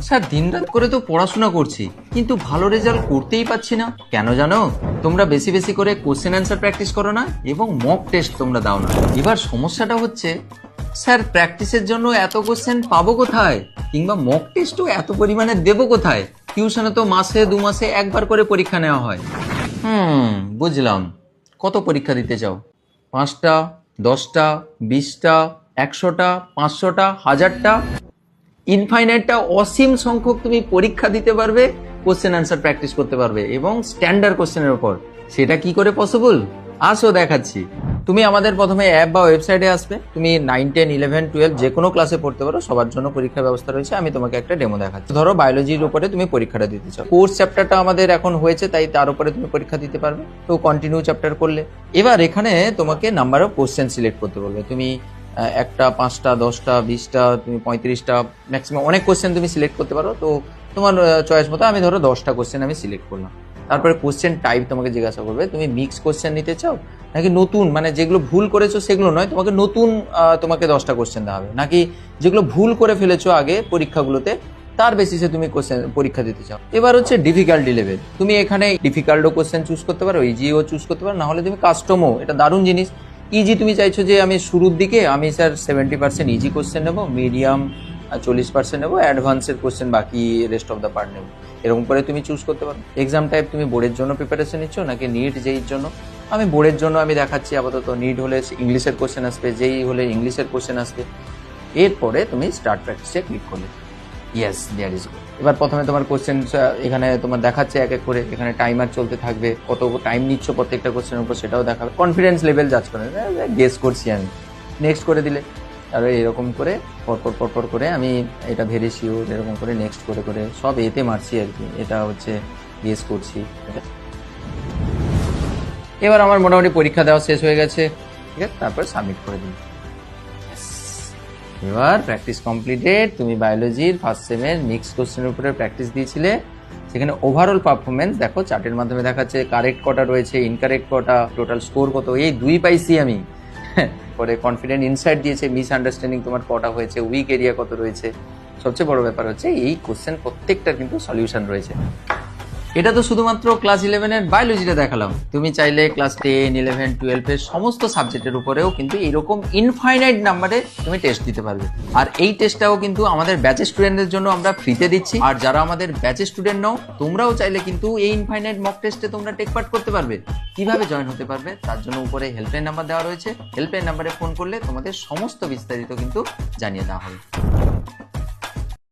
Sir দিনরাত করে তো পড়াশোনা করছি, কিন্তু ভালো রেজাল্ট করতেই পারছি না। কেন জানো? তোমরা বেশি বেশি করে কোশ্চেন অ্যান্সার প্র্যাকটিস করো না এবং মক টেস্ট তোমরা দাও না। এবার সমস্যাটা হচ্ছে, স্যার প্র্যাকটিসের জন্য এত কোশ্চেন পাবো কোথায়, কিংবা মক টেস্টও এত পরিমাণে দেবো কোথায়? টিউশনে তো মাসে 2 মাসে একবার করে পরীক্ষা নেওয়া হয়। বুঝলাম। কত পরীক্ষা দিতে চাও? 5টা, 10টা, 20টা, 100টা, 500টা, 1000টা? ইনফাইনাইটটা অসীম সংখ্যক তুমি পরীক্ষা দিতে পারবে, কোশ্চেন অ্যান্সার প্র্যাকটিস করতে পারবে এবং স্ট্যান্ডার্ড কোশ্চেনের উপর। সেটা কি করে পসিবল? আসো দেখাচ্ছি। তুমি আমাদের প্রথমে অ্যাপ বা ওয়েবসাইটে আসবে। তুমি 9, 10, 11, 12 যে কোনো ক্লাসে পড়তে পারো, সবার জন্য পরীক্ষার ব্যবস্থা রয়েছে। আমি তোমাকে একটা ডেমো দেখাচ্ছি। ধরো বায়োলজির উপরে তুমি পরীক্ষাটা দিতে চাও, কোর্স চ্যাপ্টারটা আমাদের এখন হয়েছে, তাই তার উপরে তুমি পরীক্ষা দিতে পারবে। তো কন্টিনিউ চ্যাপ্টার করলে এবার এখানে তোমাকে নাম্বার অফ কোশ্চেন সিলেক্ট করতে বলবে। তুমি 1টা, 5টা, 10টা, 20টা, তুমি 35টা, ম্যাক্সিমাম অনেক কোশ্চেন তুমি সিলেক্ট করতে পারো। তো তোমার চয়েস মতো আমি ধরো 10টা কোশ্চেন আমি সিলেক্ট করলাম। তারপরে কোশ্চেন টাইপ তোমাকে জিজ্ঞাসা করবে, তুমি মিক্স কোশ্চেন নিতে চাও নাকি নতুন, মানে যেগুলো ভুল করেছো সেগুলো নয়, তোমাকে নতুন তোমাকে 10টা কোশ্চেন দেওয়া হবে, নাকি যেগুলো ভুল করে ফেলেছো আগে পরীক্ষাগুলোতে তার বেসিসে তুমি কোশ্চেন পরীক্ষা দিতে চাও। এবার হচ্ছে ডিফিকাল্টি লেভেল। তুমি এখানে ডিফিকাল্টও কোশ্চেন চুজ করতে পারো, ইজিও চুজ করতে পারো, না হলে তুমি কাস্টমও, এটা দারুণ জিনিস। ইজি তুমি চাইছো যে আমি শুরুর দিকে আমি স্যার 70% ইজি কোশ্চেন নেবো, মিডিয়াম 40% নেবো, অ্যাডভান্সের কোশ্চেন বাকি রেস্ট অফ দ্য পার্ট নেবো, এরকম করে তুমি চুজ করতে পারো। এক্সাম টাইপ তুমি বোর্ডের জন্য প্রিপারেশন নিচ্ছ নাকি নিট জেইর জন্য? আমি বোর্ডের জন্য আমি দেখাচ্ছি আপাতত। নিট হলে ইংলিশের কোশ্চেন আসবে, জেই হলে ইংলিশের কোশ্চেন আসবে। এরপরে তুমি স্টার্ট প্র্যাকটিসে ক্লিক করলে, ইয়েস দেয়ার ইজ গুড। এবার প্রথমে তোমার কোশ্চেন এখানে তোমার দেখাচ্ছে এক এক করে, এখানে টাইমার চলতে থাকবে, কত টাইম নিচ্ছ প্রত্যেকটা কোশ্চেনের উপর সেটাও দেখাবে। কনফিডেন্স লেভেল জাজ করে, গেস করছি আমি। নেক্সট করে দিলে, আর এরকম করে পরপর করে আমি এটা ভেরি শিওর এরকম করে নেক্সট করে করে সব এতে মারছি আর কি। এটা হচ্ছে গেস করছি। এবার আমার মোটামুটি পরীক্ষা দেওয়া শেষ হয়ে গেছে, ঠিক আছে? তারপর সাবমিট করে দিই। এবার প্র্যাকটিস কমপ্লিটেড। তুমি বায়োলজির ফার্স্ট সেমের মিক্স কোশ্চেনের উপরে প্র্যাকটিস দিয়েছিলে, সেখানে ওভারঅল পারফরমেন্স দেখো চার্টের মাধ্যমে দেখাচ্ছে, কারেক্ট কটা রয়েছে, ইনকারেক্ট কটা, টোটাল স্কোর কত, এই 2 পাইছি আমি। পরে কনফিডেন্ট ইনসাইট দিয়েছে, মিস আন্ডারস্ট্যান্ডিং তোমার কটা হয়েছে, উইক এরিয়া কত রয়েছে। সবচেয়ে বড় ব্যাপার হচ্ছে এই কোশ্চেন প্রত্যেকটার কিন্তু সলিউশন রয়েছে। এটা তো শুধুমাত্র ক্লাস 11-এর বায়োলজিটা দেখালাম। তুমি চাইলে ক্লাস 10, 11, 12-এর সমস্ত সাবজেক্টের উপরেও কিন্তু এরকম ইনফাইনাইট নাম্বারে তুমি টেস্ট দিতে পারবে। আর এই টেস্টটাও কিন্তু আমাদের ব্যাচের স্টুডেন্টদের জন্য আমরা ফ্রিতে দিচ্ছি। আর যারা আমাদের ব্যাচের স্টুডেন্ট নও, তোমরাও চাইলে কিন্তু এই ইনফাইনাইট মক টেস্টে তোমরা টেক পার্ট করতে পারবে। কিভাবে জয়েন হতে পারবে তার জন্য উপরে হেল্পলাইন নাম্বার দেওয়া রয়েছে। হেল্পলাইন নাম্বারে ফোন করলে তোমাদের সমস্ত বিস্তারিত কিন্তু জানিয়ে দেওয়া হবে।